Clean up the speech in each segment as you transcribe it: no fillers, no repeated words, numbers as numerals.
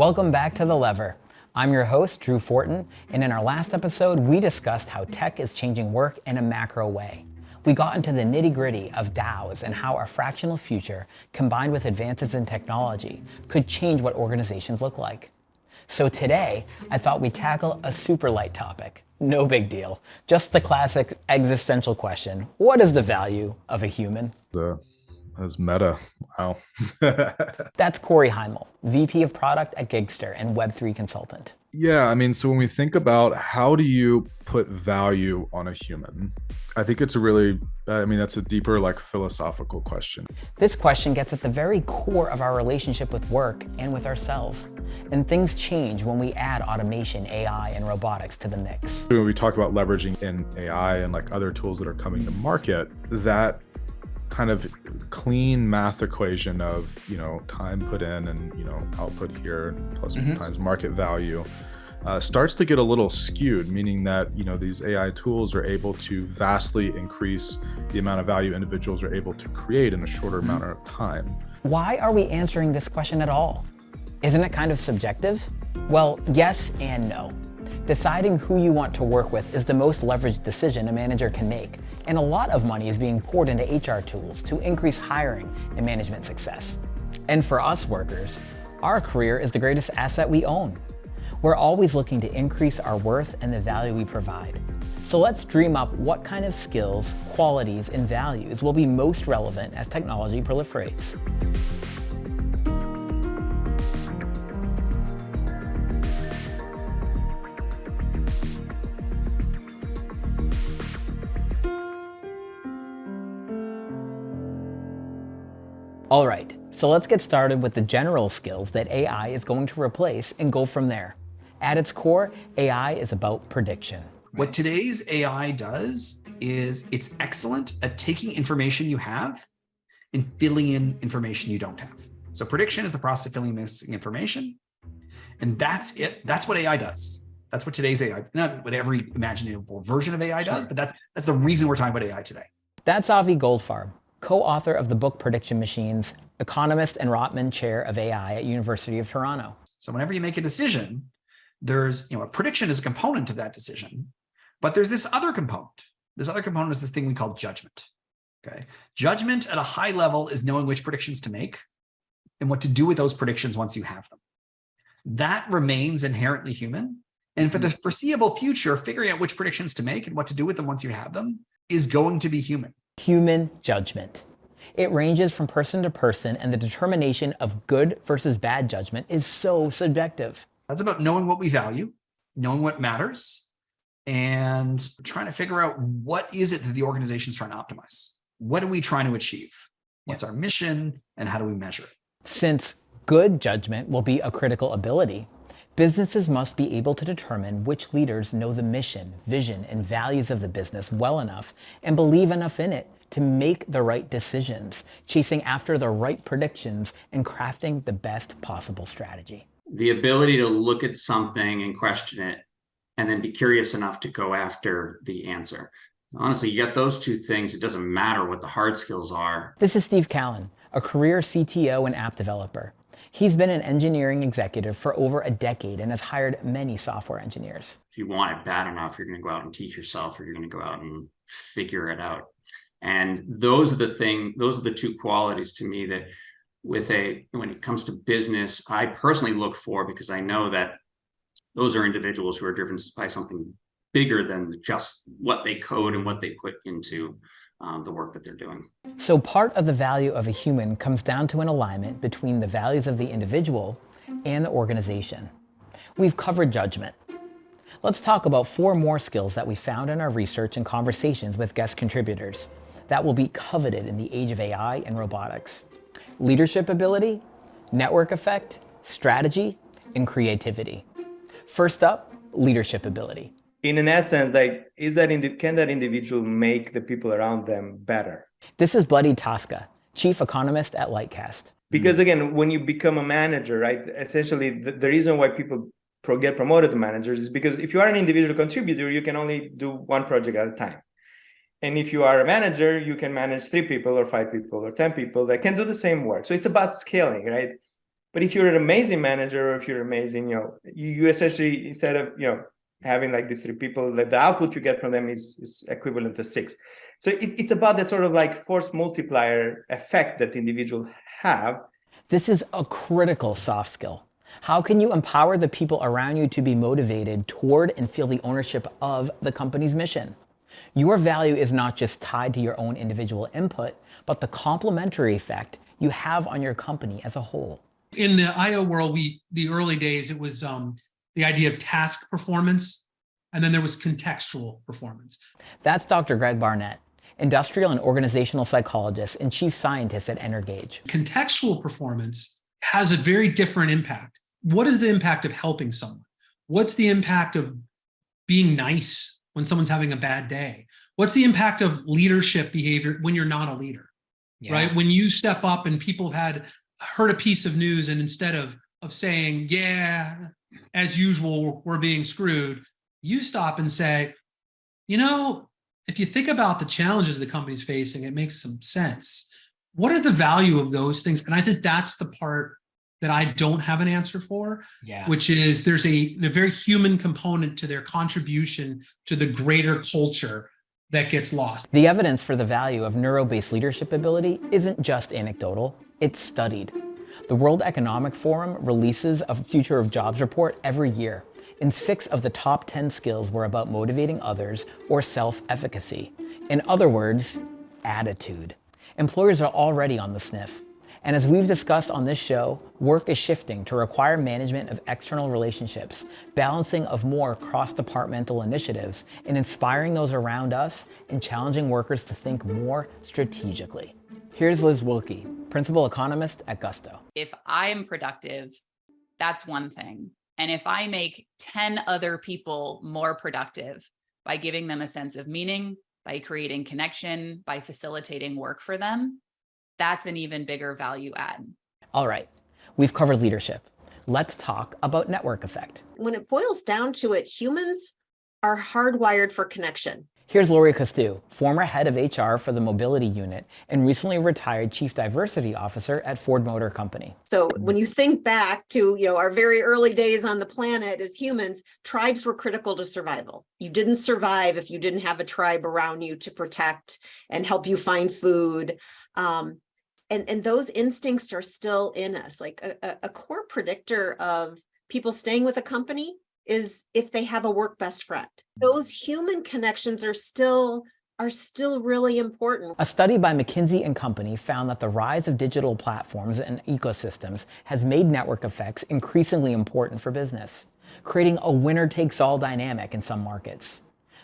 Welcome back to The Lever. I'm your host, Drew Fortin, and in our last episode, we discussed how tech is changing work in a macro way. We got into the nitty-gritty of DAOs and how our fractional future, combined with advances in technology, could change what organizations look like. So today, I thought we'd tackle a super light topic. No big deal. Just the classic existential question. What is the value of a human? That's meta. Wow. That's Cory Hymel, VP of Product at Gigster and Web3 Consultant. Yeah, so when we think about how do you put value on a human, I think it's that's a deeper philosophical question. This question gets at the very core of our relationship with work and with ourselves. And things change when we add automation, AI, and robotics to the mix. When we talk about leveraging in AI and other tools that are coming to market, that kind of clean math equation of time put in and output here plus times market value starts to get a little skewed, meaning that these AI tools are able to vastly increase the amount of value individuals are able to create in a shorter amount of time. Why are we answering this question at all? Isn't it kind of subjective? Well, yes and no. Deciding who you want to work with is the most leveraged decision a manager can make, and a lot of money is being poured into HR tools to increase hiring and management success. And for us workers, our career is the greatest asset we own. We're always looking to increase our worth and the value we provide. So let's dream up what kind of skills, qualities, and values will be most relevant as technology proliferates. All right, so let's get started with the general skills that AI is going to replace and go from there. At its core, AI is about prediction. What today's AI does is it's excellent at taking information you have and filling in information you don't have. So prediction is the process of filling missing information. And that's it. That's what AI does. That's what today's AI, not what every imaginable version of AI does, but that's the reason we're talking about AI today. That's Avi Goldfarb, co-author of the book Prediction Machines, economist and Rotman Chair of AI at University of Toronto. So whenever you make a decision, there's, a prediction is a component of that decision, but there's this other component. This other component is this thing we call judgment. Okay. Judgment at a high level is knowing which predictions to make and what to do with those predictions once you have them. That remains inherently human. And for the foreseeable future, figuring out which predictions to make and what to do with them once you have them is going to be human. Human judgment. It ranges from person to person, and the determination of good versus bad judgment is so subjective. That's about knowing what we value, knowing what matters, and trying to figure out what is it that the organization is trying to optimize. What are we trying to achieve? What's our mission, and how do we measure it? Since good judgment will be a critical ability, businesses must be able to determine which leaders know the mission, vision, and values of the business well enough and believe enough in it to make the right decisions, chasing after the right predictions, and crafting the best possible strategy. The ability to look at something and question it, and then be curious enough to go after the answer. Honestly, you get those two things, it doesn't matter what the hard skills are. This is Steve Callan, a career CTO and app developer. He's been an engineering executive for over a decade and has hired many software engineers. If you want it bad enough, you're going to go out and teach yourself, or you're going to go out and figure it out. And those are the two qualities to me that when it comes to business, I personally look for, because I know that those are individuals who are driven by something bigger than just what they code and what they put into the work that they're doing. So part of the value of a human comes down to an alignment between the values of the individual and the organization. We've covered judgment. Let's talk about 4 more skills that we found in our research and conversations with guest contributors that will be coveted in the age of AI and robotics. Leadership ability, network effect, strategy, and creativity. First up, leadership ability. In an essence, can that individual make the people around them better? This is Bloody Tosca, chief economist at Lightcast. Because again, when you become a manager, right, essentially the reason why people get promoted to managers is because if you are an individual contributor, you can only do one project at a time. And if you are a manager, you can manage 3 people or 5 people or 10 people that can do the same work. So it's about scaling, right? But if you're an amazing manager, or if you're amazing, you essentially, instead of, having like these 3 people, the output you get from them is equivalent to 6. So it's about the sort of like force multiplier effect that individuals have. This is a critical soft skill. How can you empower the people around you to be motivated toward and feel the ownership of the company's mission? Your value is not just tied to your own individual input, but the complementary effect you have on your company as a whole. In the IO world, the early days, it was the idea of task performance, and then there was contextual performance. That's Dr. Greg Barnett, industrial and organizational psychologist and chief scientist at Energage. Contextual performance has a very different impact. What is the impact of helping someone? What's the impact of being nice when someone's having a bad day? What's the impact of leadership behavior when you're not a leader, right? When you step up and people have heard a piece of news, and instead of saying, yeah, as usual, we're being screwed, you stop and say, if you think about the challenges the company's facing, it makes some sense. What are the value of those things? And I think that's the part that I don't have an answer for, which is there's a very human component to their contribution to the greater culture that gets lost. The evidence for the value of neuro-based leadership ability isn't just anecdotal, it's studied. The World Economic Forum releases a Future of Jobs report every year, and 6 of the top 10 skills were about motivating others or self-efficacy. In other words, attitude. Employers are already on the sniff. And as we've discussed on this show, work is shifting to require management of external relationships, balancing of more cross-departmental initiatives, and inspiring those around us and challenging workers to think more strategically. Here's Liz Wilkie, principal economist at Gusto. If I'm productive, that's one thing. And if I make 10 other people more productive by giving them a sense of meaning, by creating connection, by facilitating work for them, that's an even bigger value add. All right, we've covered leadership. Let's talk about network effect. When it boils down to it, humans are hardwired for connection. Here's Lori Costu, former head of HR for the mobility unit and recently retired chief diversity officer at Ford Motor Company. So when you think back to our very early days on the planet as humans, tribes were critical to survival. You didn't survive if you didn't have a tribe around you to protect and help you find food. And those instincts are still in us. Like a core predictor of people staying with a company is if they have a work best friend. Those human connections are still really important. A study by McKinsey & Company found that the rise of digital platforms and ecosystems has made network effects increasingly important for business, creating a winner-takes-all dynamic in some markets.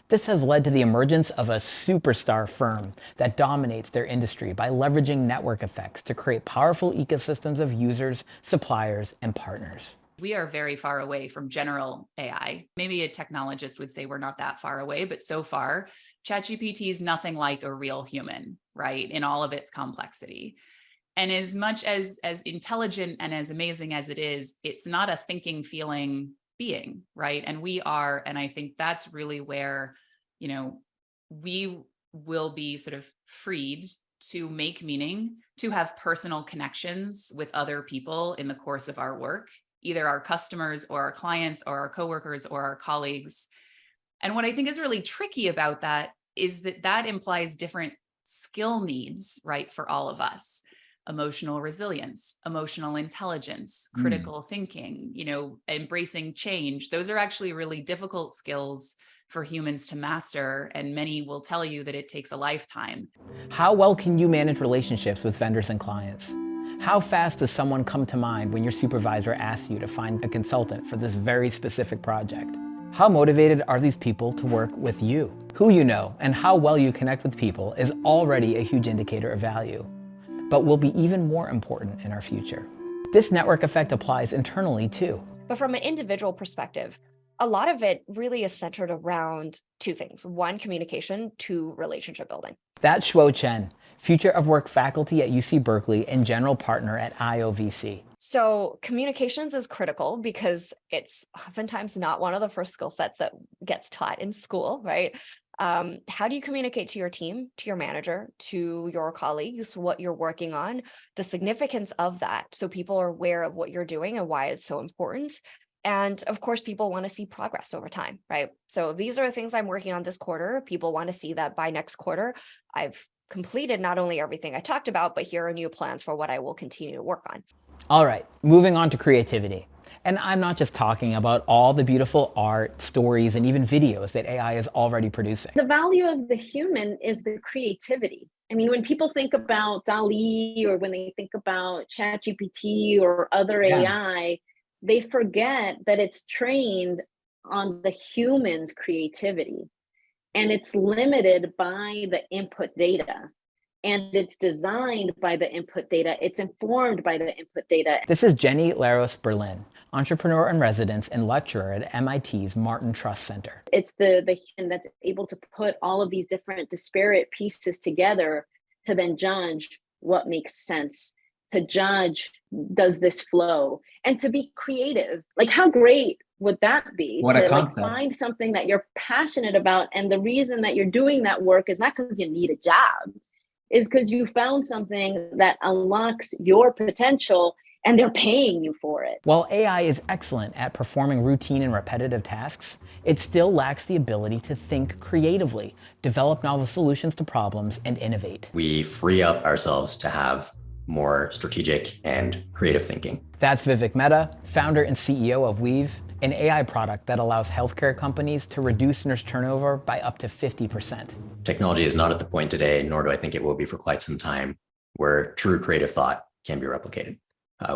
This has led to the emergence of a superstar firm that dominates their industry by leveraging network effects to create powerful ecosystems of users, suppliers, and partners. We are very far away from general AI. Maybe a technologist would say we're not that far away, but so far, ChatGPT is nothing like a real human, right? In all of its complexity. And as much as intelligent and as amazing as it is, it's not a thinking, feeling being, right? And we are, and I think that's really where, we will be sort of freed to make meaning, to have personal connections with other people in the course of our work, either our customers or our clients or our coworkers or our colleagues. And what I think is really tricky about that is that implies different skill needs, right, for all of us. Emotional resilience, emotional intelligence, critical thinking, embracing change. Those are actually really difficult skills for humans to master, and many will tell you that it takes a lifetime. How well can you manage relationships with vendors and clients? How fast does someone come to mind when your supervisor asks you to find a consultant for this very specific project? How motivated are these people to work with you? Who you know and how well you connect with people is already a huge indicator of value, but will be even more important in our future. This network effect applies internally too. But from an individual perspective, a lot of it really is centered around 2 things. 1, communication, 2, relationship building. That's Shuo Chen, Future of Work faculty at UC Berkeley and general partner at IOVC. So communications is critical because it's oftentimes not one of the first skill sets that gets taught in school, right? How do you communicate to your team, to your manager, to your colleagues, what you're working on, the significance of that, so people are aware of what you're doing and why it's so important? And of course, people want to see progress over time, right? So these are the things I'm working on this quarter. People want to see that by next quarter, I've completed not only everything I talked about, but here are new plans for what I will continue to work on. All right, moving on to creativity. And I'm not just talking about all the beautiful art, stories, and even videos that AI is already producing. The value of the human is the creativity. I mean, when people think about DALL-E or when they think about ChatGPT or other AI, they forget that it's trained on the human's creativity, and it's limited by the input data. And it's designed by the input data. It's informed by the input data. This is Jenny Laros Berlin, entrepreneur in residence and lecturer at MIT's Martin Trust Center. It's the human that's able to put all of these different disparate pieces together to then judge what makes sense, to judge, does this flow, and to be creative. Like, how great would that be? What to a concept. Find something that you're passionate about, and the reason that you're doing that work is not because you need a job, is because you found something that unlocks your potential and they're paying you for it. While AI is excellent at performing routine and repetitive tasks, it still lacks the ability to think creatively, develop novel solutions to problems, and innovate. We free up ourselves to have more strategic and creative thinking. That's Vivek Mehta, founder and CEO of Weave, an AI product that allows healthcare companies to reduce nurse turnover by up to 50%. Technology is not at the point today, nor do I think it will be for quite some time, where true creative thought can be replicated.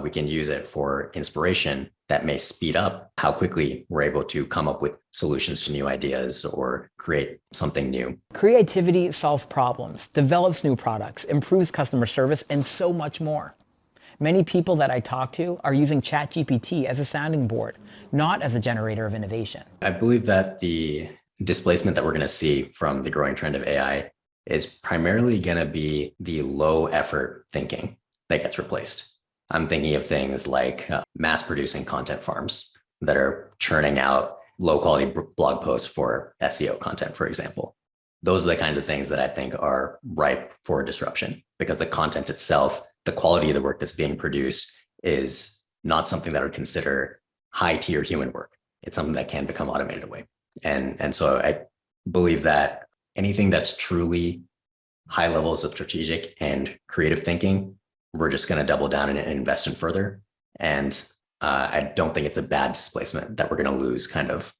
We can use it for inspiration that may speed up how quickly we're able to come up with solutions to new ideas or create something new. Creativity solves problems, develops new products, improves customer service, and so much more. Many people that I talk to are using ChatGPT as a sounding board, not as a generator of innovation. I believe that the displacement that we're going to see from the growing trend of AI is primarily going to be the low effort thinking that gets replaced. I'm thinking of things like mass producing content farms that are churning out low quality blog posts for SEO content, for example. Those are the kinds of things that I think are ripe for disruption, because the content itself, the quality of the work that's being produced, is not something that I would consider high tier human work. It's something that can become automated away. And so I believe that anything that's truly high levels of strategic and creative thinking, we're just going to double down and invest in further. And I don't think it's a bad displacement that we're going to lose, kind of,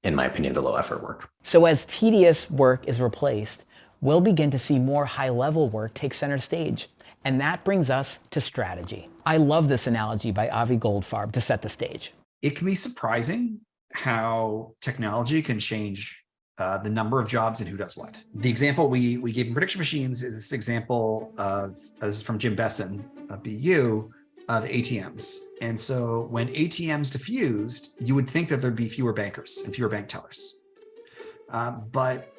in my opinion, the low effort work. So as tedious work is replaced, we'll begin to see more high level work take center stage. And that brings us to strategy. I love this analogy by Avi Goldfarb to set the stage. It can be surprising how technology can change the number of jobs and who does what. The example we gave in prediction machines is this example is from Jim Besson of BU, of ATMs. And so when ATMs diffused, you would think that there'd be fewer bankers and fewer bank tellers. But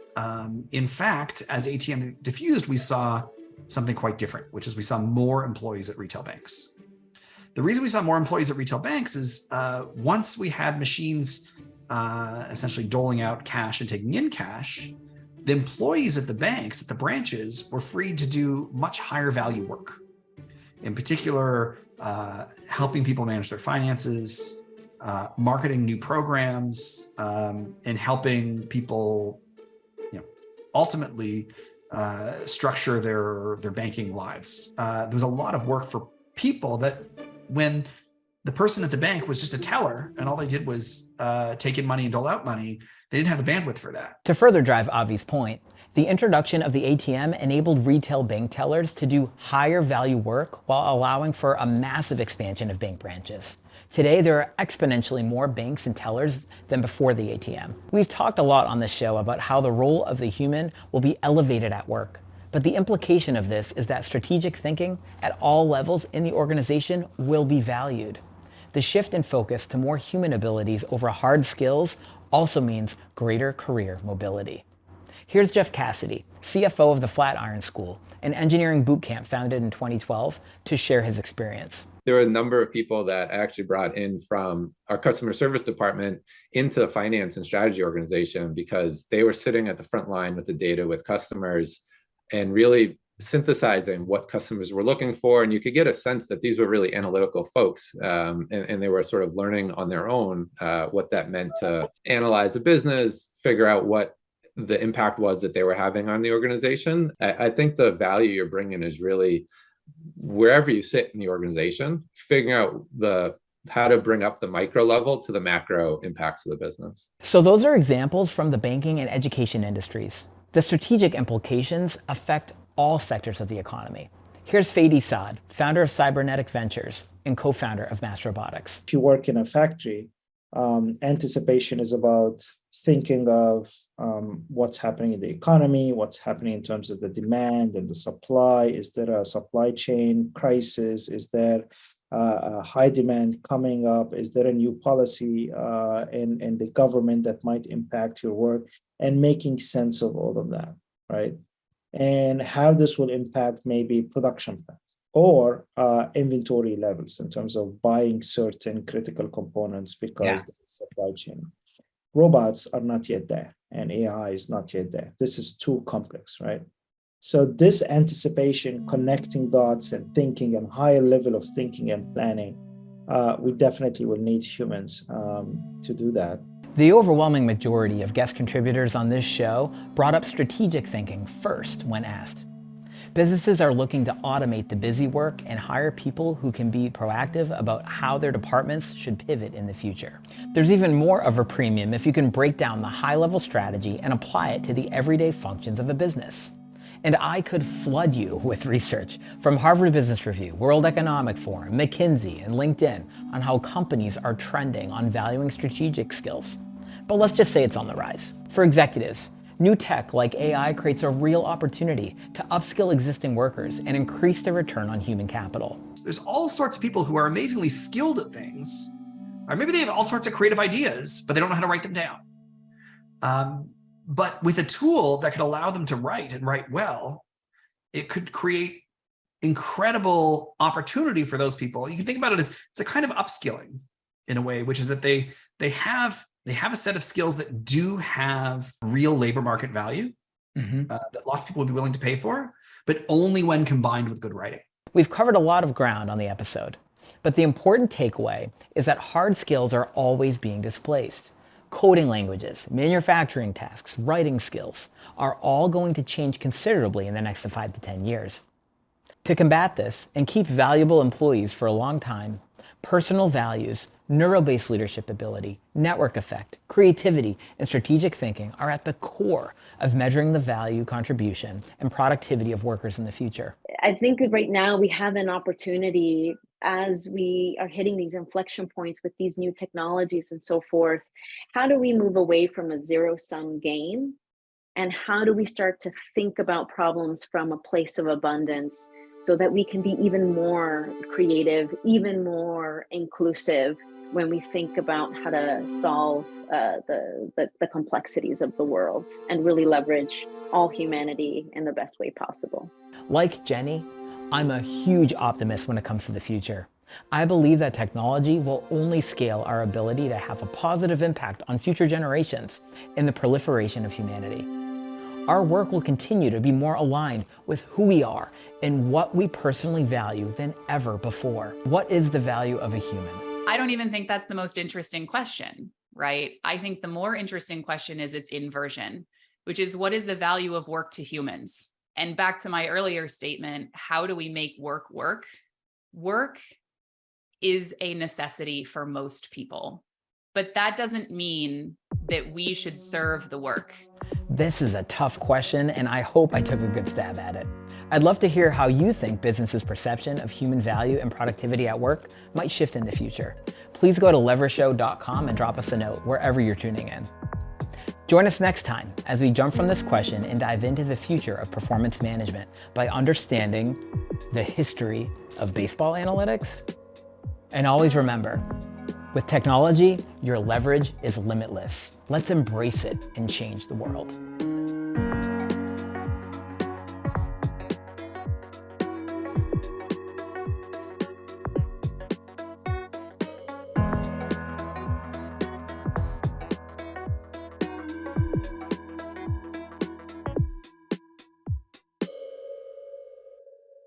in fact, as ATM diffused, we saw something quite different, which is we saw more employees at retail banks. The reason we saw more employees at retail banks is once we had machines essentially doling out cash and taking in cash, the employees at the banks, at the branches, were free to do much higher value work. In particular, helping people manage their finances, marketing new programs, and helping people, ultimately structure their banking lives. There was a lot of work for people that, when the person at the bank was just a teller and all they did was take in money and dole out money, they didn't have the bandwidth for that. To further drive Avi's point, the introduction of the ATM enabled retail bank tellers to do higher value work while allowing for a massive expansion of bank branches. Today, there are exponentially more banks and tellers than before the ATM. We've talked a lot on this show about how the role of the human will be elevated at work. But the implication of this is that strategic thinking at all levels in the organization will be valued. The shift in focus to more human abilities over hard skills also means greater career mobility. Here's Jeff Cassidy, CFO of the Flatiron School, an engineering bootcamp founded in 2012, to share his experience. There were a number of people that I actually brought in from our customer service department into the finance and strategy organization because they were sitting at the front line with the data with customers and really synthesizing what customers were looking for. And you could get a sense that these were really analytical folks, and they were sort of learning on their own what that meant to analyze a business, figure out what the impact was that they were having on the organization. I think the value you're bringing is really wherever you sit in the organization, figuring out how to bring up the micro level to the macro impacts of the business. So those are examples from the banking and education industries. The strategic implications affect all sectors of the economy. Here's Fadi Saad, founder of Cybernetic Ventures and co-founder of Mass Robotics. If you work in a factory, anticipation is about thinking of what's happening in the economy, what's happening in terms of the demand and the supply. Is there a supply chain crisis? Is there a high demand coming up? Is there a new policy in the government that might impact your work? And making sense of all of that, right? And how this will impact maybe production plans or inventory levels in terms of buying certain critical components because the supply chain. Robots are not yet there, and AI is not yet there. This is too complex, right? So this anticipation, connecting dots and thinking and higher level of thinking and planning, we definitely will need humans to do that. The overwhelming majority of guest contributors on this show brought up strategic thinking first when asked. Businesses are looking to automate the busy work and hire people who can be proactive about how their departments should pivot in the future. There's even more of a premium if you can break down the high-level strategy and apply it to the everyday functions of a business. And I could flood you with research from Harvard Business Review, World Economic Forum, McKinsey, and LinkedIn on how companies are trending on valuing strategic skills. But let's just say it's on the rise. For executives, new tech like AI creates a real opportunity to upskill existing workers and increase their return on human capital. There's all sorts of people who are amazingly skilled at things, or maybe they have all sorts of creative ideas, but they don't know how to write them down. But with a tool that could allow them to write and write well, it could create incredible opportunity for those people. You can think about it as it's a kind of upskilling in a way, which is that they have a set of skills that do have real labor market value that lots of people would be willing to pay for, but only when combined with good writing. We've covered a lot of ground on the episode, but the important takeaway is that hard skills are always being displaced. Coding languages, manufacturing tasks, writing skills are all going to change considerably in the next 5 to 10 years. To combat this and keep valuable employees for a long time, personal values, neuro-based leadership ability, network effect, creativity, and strategic thinking are at the core of measuring the value, contribution, and productivity of workers in the future. I think right now we have an opportunity as we are hitting these inflection points with these new technologies and so forth. How do we move away from a zero-sum game? And how do we start to think about problems from a place of abundance so that we can be even more creative, even more inclusive when we think about how to solve the complexities of the world and really leverage all humanity in the best way possible. Like Jenny, I'm a huge optimist when it comes to the future. I believe that technology will only scale our ability to have a positive impact on future generations in the proliferation of humanity. Our work will continue to be more aligned with who we are and what we personally value than ever before. What is the value of a human? I don't even think that's the most interesting question, right? I think the more interesting question is its inversion, which is what is the value of work to humans? And back to my earlier statement, how do we make work work? Work is a necessity for most people, but that doesn't mean that we should serve the work. This is a tough question, and I hope I took a good stab at it. I'd love to hear how you think businesses' perception of human value and productivity at work might shift in the future. Please go to levershow.com and drop us a note wherever you're tuning in. Join us next time as we jump from this question and dive into the future of performance management by understanding the history of baseball analytics. And always remember, with technology, your leverage is limitless. Let's embrace it and change the world.